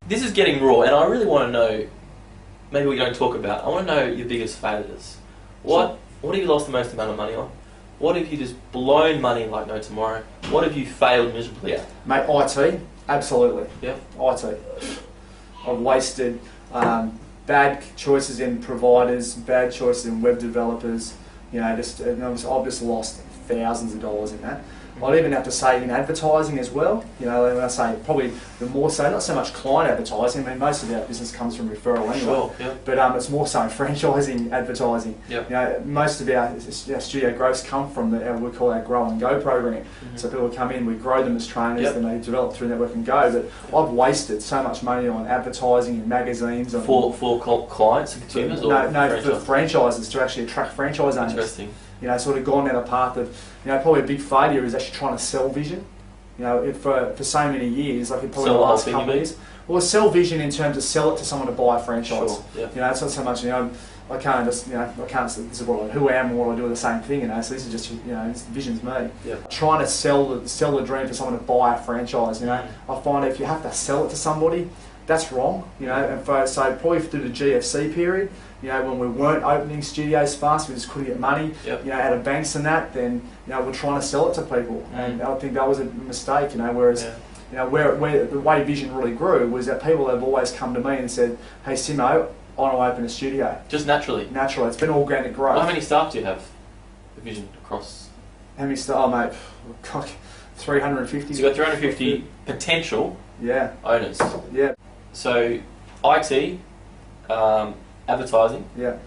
this is getting raw, and I really want to know, maybe we don't talk about, I want to know your biggest failures. What have you lost the most amount of money on? What have you just blown money like no tomorrow? What have you failed miserably at? Mate, IT, absolutely. Yeah. IT. I've wasted bad choices in providers, bad choices in web developers. You know, I've just lost thousands of dollars in that. I'd even have to say in advertising as well. You know, when I say probably the more so, not so much client advertising. I mean, most of our business comes from referral anyway. Sure, yeah. But it's more so franchising advertising. Yep. You know, most of our studio growths come from we call our Grow and Go program. So people come in, we grow them as trainers, Yep. then they develop through Network and Go. But I've wasted so much money on advertising in magazines. For clients and consumers, or for franchises to actually attract franchise owners. Interesting. You know, sort of gone down a path of, you know, probably a big failure is actually trying to sell vision. You know, for so many years, like probably the last couple of years. Well, sell vision in terms of sell it to someone to buy a franchise. Sure, yeah. You know, it's not so much, you know, I can't just, you know, this is who I am and what I do the same thing, you know, so this is just, you know, this vision's me. Yeah. Trying to sell the dream for someone to buy a franchise, you know. I find if you have to sell it to somebody, that's wrong, you know, and so probably through the GFC period, you know, when we weren't opening studios fast, we just couldn't get money, Yep. you know, out of banks and that, then, you know, we're trying to sell it to people, and I think that was a mistake, you know, whereas, you know, where the way Vision really grew was that people have always come to me and said, hey Simo, I want to open a studio. Just naturally? Naturally, it's been organic growth. Well, how many staff do you have for Vision across? How many staff? Oh mate, God, 350. So you've got 350 potential owners. Yeah. So, IT, advertising. Yeah.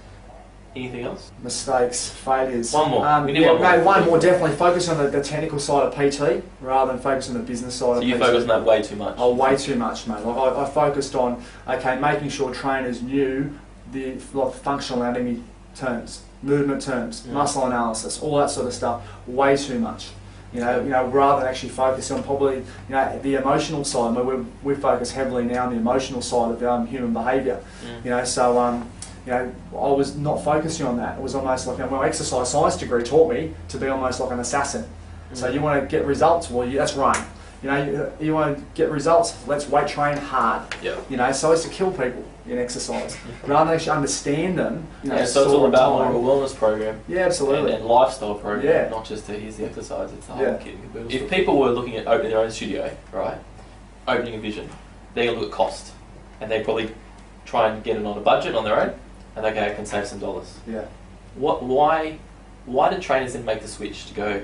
Anything else? Mistakes, failures. One more. We need yeah, one more. Mate, one more. Definitely focus on the technical side of PT rather than focus on the business side of PT. So you focus on that way too much? Oh, way too much, mate. Like I focused on, okay, making sure trainers knew the functional anatomy terms, movement terms, muscle analysis, all that sort of stuff. Way too much. You know, rather than actually focus on probably, you know, the emotional side. I mean, we focus heavily now on the emotional side of human behaviour. You know, so you know, I was not focusing on that. It was almost like, my exercise science degree taught me to be almost like an assassin. So you want to get results, well, that's run. You know, you want to get results, let's weight train hard. Yep. You know, so it's to kill people in exercise. Rather than actually understand them, you know, so it's all about more of a wellness program. Yeah, absolutely. And lifestyle program, not just here's the exercise, it's the whole kit and caboodle. If people were looking at opening their own studio, right, opening a Vision, they're going to look at cost. And they probably try and get it on a budget on their own, and they go, I can save some dollars. Yeah. Why do trainers then make the switch to go,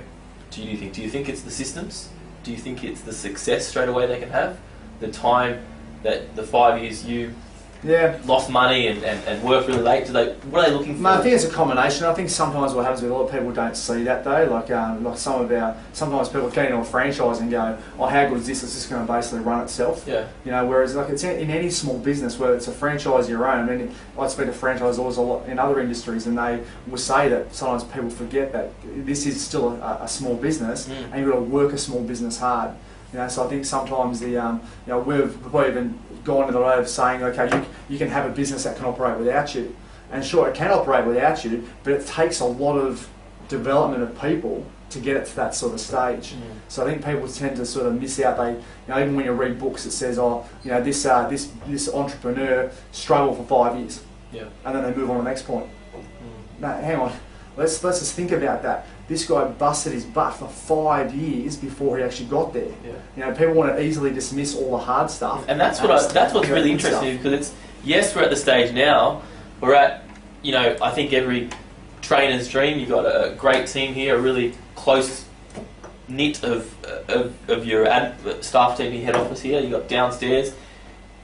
do you think? Do you think it's the systems? Do you think it's the success straight away they can have? The time that the 5 years you lost money and worked really late? What are they looking for? No, I think it's a combination. I think sometimes what happens with a lot of people don't see that though. Like sometimes people get into a franchise and go, oh, how good is this? It's just going to basically run itself. Yeah. You know, whereas like it's in any small business where it's a franchise your own. I mean, I speak to franchisors a lot in other industries, and they will say that sometimes people forget that this is still a small business, and you've got to work a small business hard. You know, so I think sometimes the you know, we've probably even gone to the road of saying, okay, you can have a business that can operate without you, and sure, it can operate without you, but it takes a lot of development of people to get it to that sort of stage. So I think people tend to sort of miss out. They, you know, even when you read books, it says, oh, you know, this entrepreneur struggled for 5 years, and then they move on to the next point. No, hang on, let's just think about that. This guy busted his butt for 5 years before he actually got there. You know, people want to easily dismiss all the hard stuff. And that's what's really interesting, because it's, yes, we're at the stage now. We're at, you know, I think every trainer's dream. You've got a great team here, a really close knit of your staff team, your head office here. You got downstairs.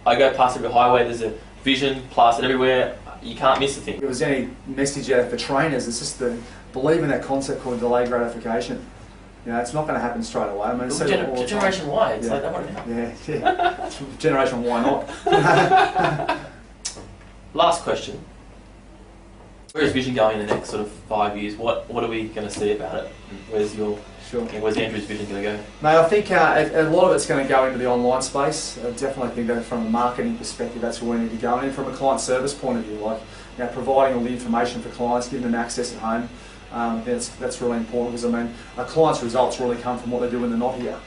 I go past every highway. There's a Vision plastered everywhere. You can't miss a thing. If there was any message out for trainers, it's just believe in that concept called delayed gratification. You know, it's not going to happen straight away. I mean, Generation Y, it's like that one now. Yeah. Generation Y not. Last question. Where is Vision going in the next sort of 5 years? What are we going to see about it? Where's Andrew's Vision going to go? Mate, I think a lot of it's going to go into the online space. I definitely think that from a marketing perspective, that's where we need to go. And from a client service point of view, like, you know, providing all the information for clients, giving them access at home, that's really important, because I mean, a client's results really come from what they do when they're not here.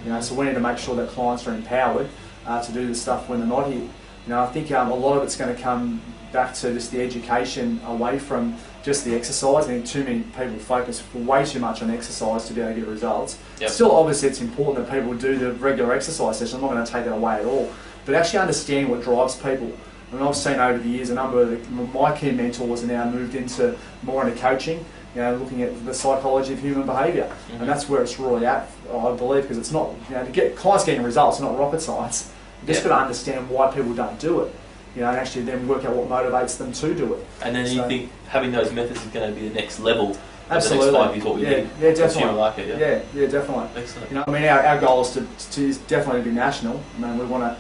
You know, so we need to make sure that clients are empowered to do the stuff when they're not here. I think a lot of it's going to come back to just the education away from just the exercise. I think too many people focus way too much on exercise to be able to get results. Yep. Still, obviously, it's important that people do the regular exercise session. I'm not going to take that away at all. But actually understanding what drives people. And I've seen over the years a number of my key mentors are now moved into more into coaching, looking at the psychology of human behaviour. Mm-hmm. And that's where it's really at, I believe, because it's not, to get clients getting results, not rocket science. You just got to understand why people don't do it. And actually then work out what motivates them to do it. And then you think having those methods is going to be the next level. Absolutely. The next 5 years what we need. Yeah, definitely. Like it, yeah, definitely. Excellent. Our goal is to definitely be national. We want to.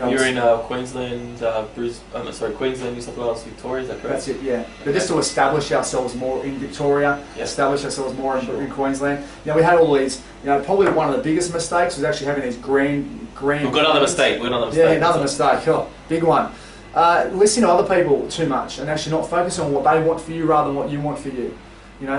You're in Queensland, Queensland, New South Wales, Victoria. Is that correct? That's it. Yeah. But just to establish ourselves more in Victoria, establish ourselves more in Queensland. We had all these. Probably one of the biggest mistakes was actually having these grand. We've got another mistake. Yeah, another mistake. Oh, big one. Listening to other people too much and actually not focusing on what they want for you rather than what you want for you.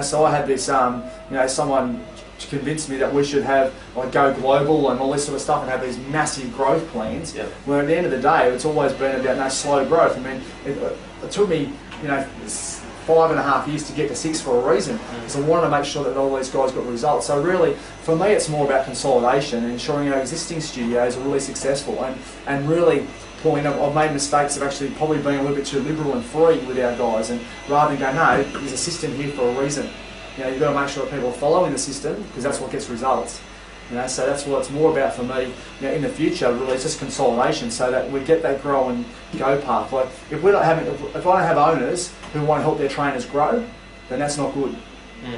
So I had this, someone convinced me that we should have go global and all this sort of stuff and have these massive growth plans. Yep. Where at the end of the day, it's always been about slow growth. It took me, 5.5 years to get to 6 for a reason. So I wanted to make sure that all these guys got results. So really, for me, it's more about consolidation and ensuring our existing studios are really successful and really pulling up. I've made mistakes of actually probably being a little bit too liberal and free with our guys, and rather than go, no, there's a system here for a reason. You've got to make sure that people are following the system because that's what gets results. So that's what it's more about for me. In the future, really, it's just consolidation so that we get that grow and go path. Like if I don't have owners who want to help their trainers grow, then that's not good.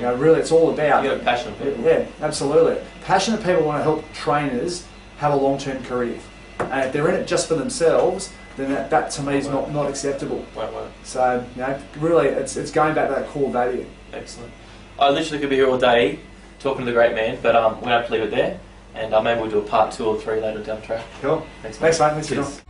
Really, it's all about. You got passionate people. Yeah, absolutely. Passionate people want to help trainers have a long-term career, and if they're in it just for themselves, then that to me is not acceptable. Right. So really, it's going back to that core value. Excellent. I literally could be here all day talking to the great man, but we're going to have to leave it there, and maybe we'll do a part 2 or 3 later down the track. Cool. Thanks, mate. Thanks, mate.